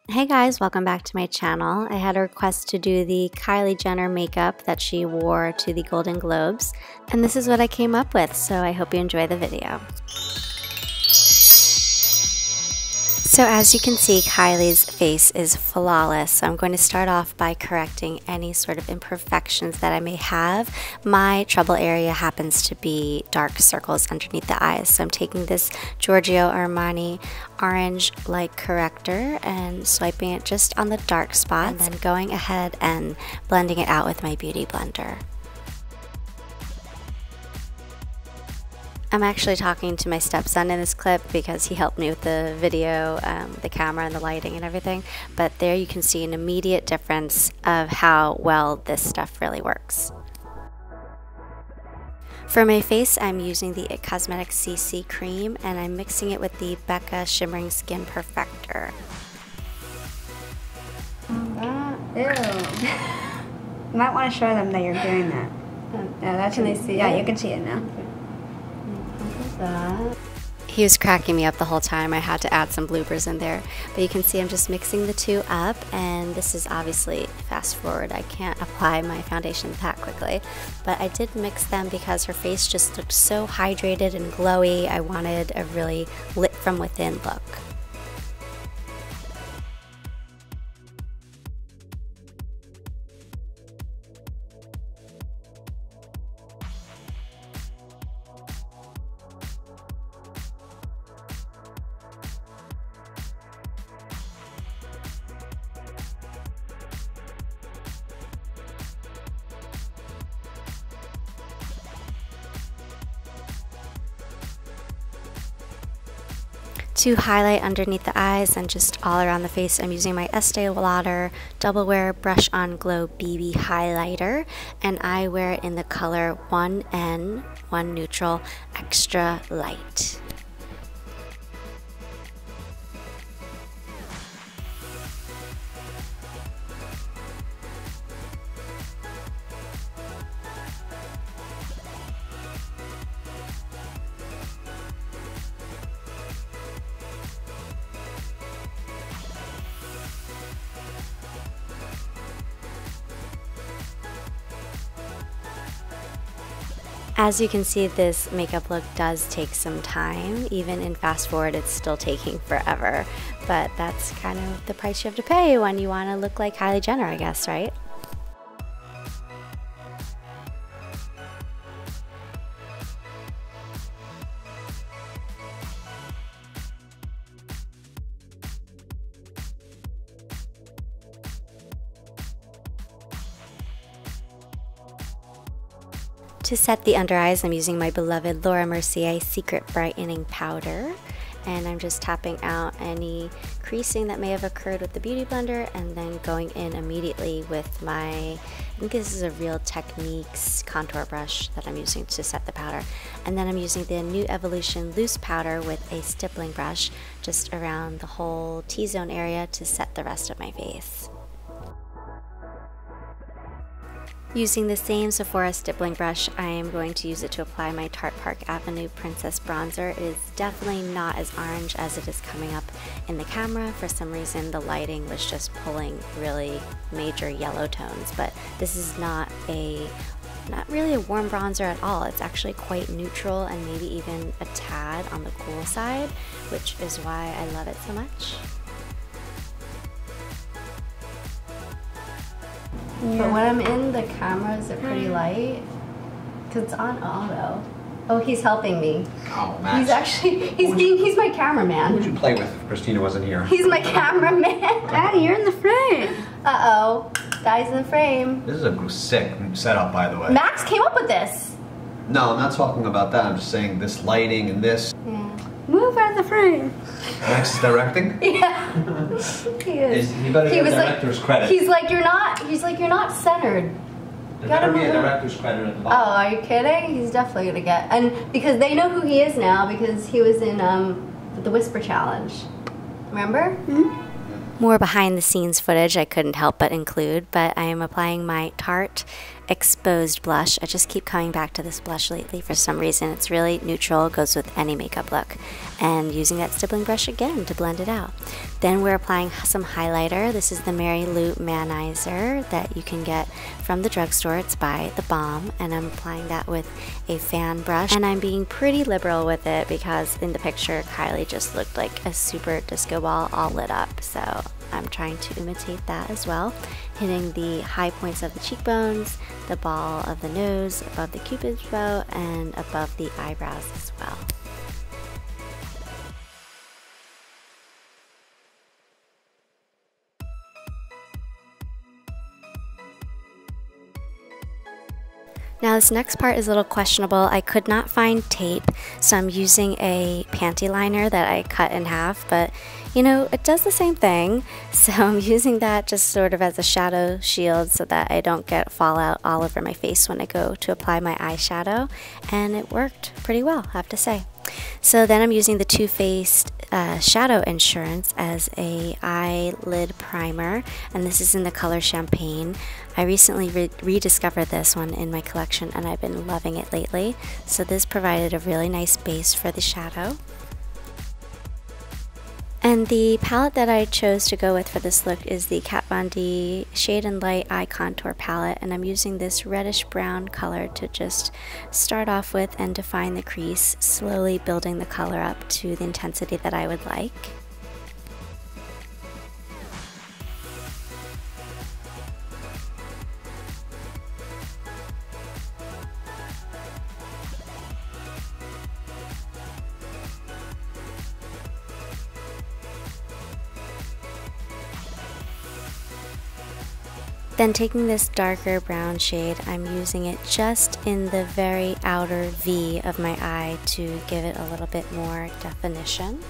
Hey guys, welcome back to my channel. I had a request to do the Kylie Jenner makeup that she wore to the Golden Globes, and this is what I came up with, so I hope you enjoy the video. So as you can see, Kylie's face is flawless. So I'm going to start off by correcting any sort of imperfections that I may have. My trouble area happens to be dark circles underneath the eyes. So I'm taking this Giorgio Armani orange light corrector and swiping it just on the dark spots and then going ahead and blending it out with my beauty blender. I'm actually talking to my stepson in this clip because he helped me with the video, the camera and the lighting and everything. But there you can see an immediate difference of how well this stuff really works. For my face, I'm using the It Cosmetics CC cream and I'm mixing it with the Becca Shimmering Skin Perfector. Ew. You might want to show them that you're doing that. Yeah, that's can they see? Yeah, you can see it now. That. He was cracking me up the whole time. I had to add some bloopers in there, but you can see I'm just mixing the two up, and this is obviously fast forward. I can't apply my foundation that quickly, but I did mix them because her face just looked so hydrated and glowy. I wanted a really lit from within look. To highlight underneath the eyes and just all around the face, I'm using my Estee Lauder Double Wear Brush On Glow BB Highlighter, and I wear it in the color 1N, 1 Neutral, Extra Light. As you can see, this makeup look does take some time. Even in fast forward, it's still taking forever. But that's kind of the price you have to pay when you want to look like Kylie Jenner, I guess, right? To set the under eyes, I'm using my beloved Laura Mercier Secret Brightening Powder, and I'm just tapping out any creasing that may have occurred with the Beauty Blender and then going in immediately with my, I think this is a Real Techniques contour brush that I'm using to set the powder. And then I'm using the New Evolution Loose Powder with a stippling brush just around the whole T-zone area to set the rest of my face. Using the same Sephora stippling brush, I am going to use it to apply my Tarte Park Avenue Princess Bronzer. It is definitely not as orange as it is coming up in the camera. For some reason, the lighting was just pulling really major yellow tones, but this is not really a warm bronzer at all. It's actually quite neutral and maybe even a tad on the cool side, which is why I love it so much. Yeah. But when I'm in the camera, is it pretty light? Because it's on auto. Oh, he's helping me. Oh, Max. He's actually, he's my cameraman. Who would you play with if Christina wasn't here? He's my cameraman. Daddy, you're in the frame. Uh-oh. Daddy's in the frame. This is a sick setup, by the way. Max came up with this. No, I'm not talking about that. I'm just saying this lighting and this. Yeah. Move out of the frame. Max is directing? Yeah. He is. He better get director's credit. He's like, you're not centered. There better be a director's credit at the Oh, bottom. are you kidding? He's definitely gonna get, and because they know who he is now because he was in the Whisper Challenge. Remember? Mm-hmm. More behind the scenes footage I couldn't help but include, but I am applying my Tarte exposed blush. I just keep coming back to this blush lately for some reason. It's really neutral, goes with any makeup look. And using that stippling brush again to blend it out. Then we're applying some highlighter. This is the Mary Lou Manizer that you can get from the drugstore. It's by The Balm, and I'm applying that with a fan brush. And I'm being pretty liberal with it because in the picture, Kylie just looked like a super disco ball all lit up. So I'm trying to imitate that as well, hitting the high points of the cheekbones, the ball of the nose, above the cupid's bow, and above the eyebrows as well. Now this next part is a little questionable. I could not find tape, so I'm using a panty liner that I cut in half, but you know, it does the same thing. So I'm using that just sort of as a shadow shield so that I don't get fallout all over my face when I go to apply my eyeshadow, and it worked pretty well, I have to say. So then I'm using the Too Faced Shadow Insurance as a eyelid primer, and this is in the color Champagne. I recently rediscovered this one in my collection, and I've been loving it lately. So this provided a really nice base for the shadow. And the palette that I chose to go with for this look is the Kat Von D Shade and Light Eye Contour Palette, and I'm using this reddish brown color to just start off with and define the crease, slowly building the color up to the intensity that I would like. Then taking this darker brown shade, I'm using it just in the very outer V of my eye to give it a little bit more definition.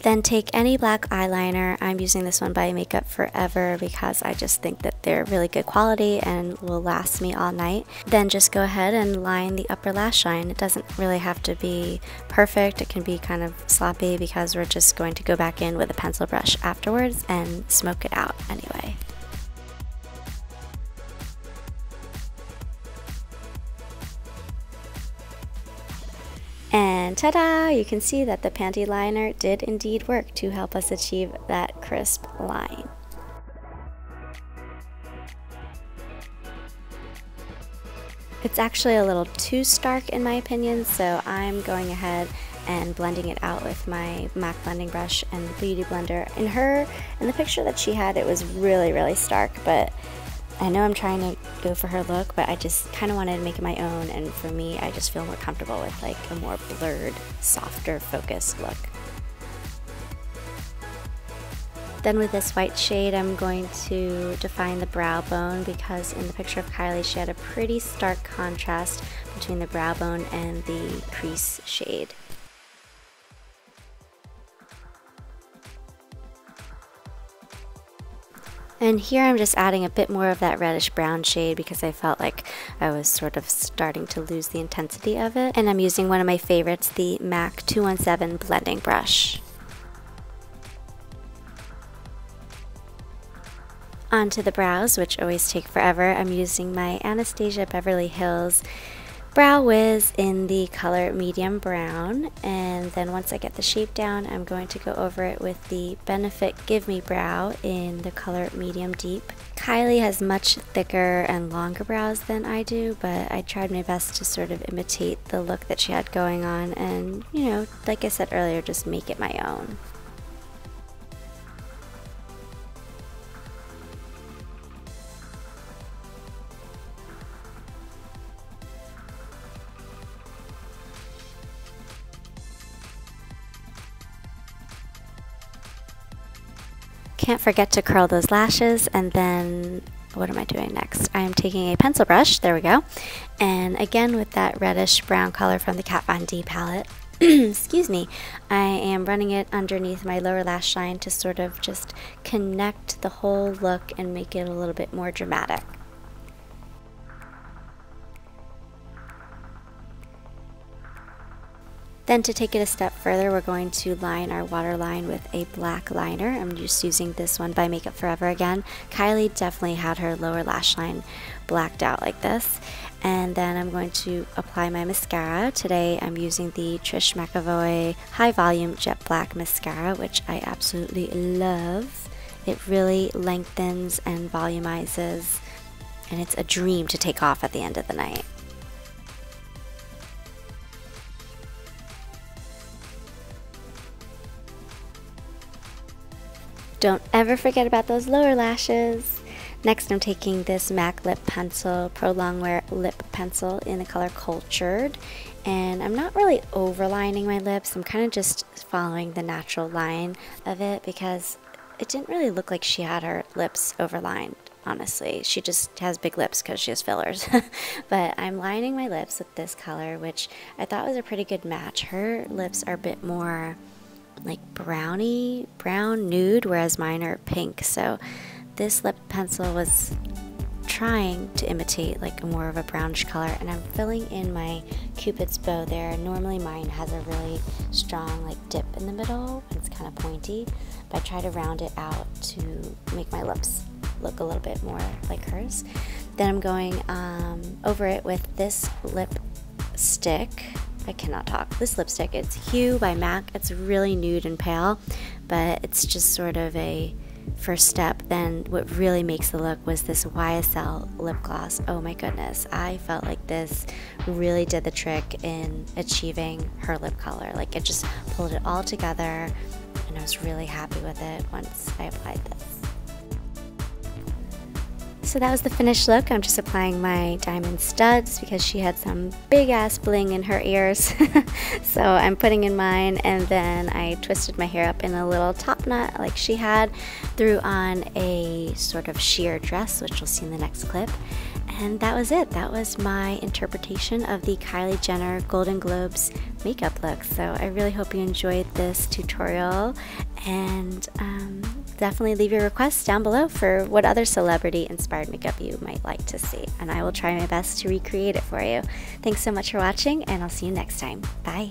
Then take any black eyeliner. I'm using this one by Makeup Forever because I just think that they're really good quality and will last me all night. Then just go ahead and line the upper lash line. It doesn't really have to be perfect. It can be kind of sloppy because we're just going to go back in with a pencil brush afterwards and smoke it out anyway. And ta-da! You can see that the panty liner did indeed work to help us achieve that crisp line. It's actually a little too stark in my opinion, so I'm going ahead and blending it out with my MAC blending brush and the Beauty Blender. In the picture that she had, it was really stark, but I know I'm trying to go for her look, but I just kind of wanted to make it my own, and for me, I just feel more comfortable with like a more blurred, softer, focused look. Then with this white shade, I'm going to define the brow bone because in the picture of Kylie, she had a pretty stark contrast between the brow bone and the crease shade. And here I'm just adding a bit more of that reddish brown shade because I felt like I was sort of starting to lose the intensity of it. And I'm using one of my favorites, the MAC 217 blending brush. Onto the brows, which always take forever. I'm using my Anastasia Beverly Hills Brow Wiz in the color medium brown, and then once I get the shape down, I'm going to go over it with the Benefit Give Me Brow in the color medium deep. Kylie has much thicker and longer brows than I do, but I tried my best to sort of imitate the look that she had going on and, you know, like I said earlier, just make it my own. Can't forget to curl those lashes, and then what am I doing next? I'm taking a pencil brush, there we go, and again with that reddish brown color from the Kat Von D palette, excuse me, I am running it underneath my lower lash line to sort of just connect the whole look and make it a little bit more dramatic. Then to take it a step further, we're going to line our waterline with a black liner. I'm just using this one by Makeup Forever again. Kylie definitely had her lower lash line blacked out like this. And then I'm going to apply my mascara. Today I'm using the Trish McAvoy High Volume Jet Black Mascara, which I absolutely love. It really lengthens and volumizes, and it's a dream to take off at the end of the night. Don't ever forget about those lower lashes. Next, I'm taking this MAC Lip Pencil, Pro Longwear Lip Pencil in the color Cultured. And I'm not really overlining my lips. I'm kind of just following the natural line of it because it didn't really look like she had her lips overlined, honestly. She just has big lips because she has fillers. But I'm lining my lips with this color, which I thought was a pretty good match. Her lips are a bit more like brownie, brown nude, whereas mine are pink. So this lip pencil was trying to imitate like more of a brownish color, and I'm filling in my Cupid's bow there. Normally mine has a really strong like dip in the middle and it's kind of pointy, but I try to round it out to make my lips look a little bit more like hers. Then I'm going over it with this lipstick. I cannot talk. This lipstick, it's Hue by MAC. It's really nude and pale, but it's just sort of a first step. Then what really makes the look was this YSL lip gloss. Oh my goodness, I felt like this really did the trick in achieving her lip color. Like it just pulled it all together, and I was really happy with it once I applied this. So that was the finished look. I'm just applying my diamond studs because she had some big ass bling in her ears. So I'm putting in mine, and then I twisted my hair up in a little top knot like she had, threw on a sort of sheer dress, which you'll see in the next clip. And that was it. That was my interpretation of the Kylie Jenner Golden Globes makeup look. So I really hope you enjoyed this tutorial, and definitely leave your requests down below for what other celebrity inspired makeup you might like to see, and I will try my best to recreate it for you. Thanks so much for watching, and I'll see you next time. Bye.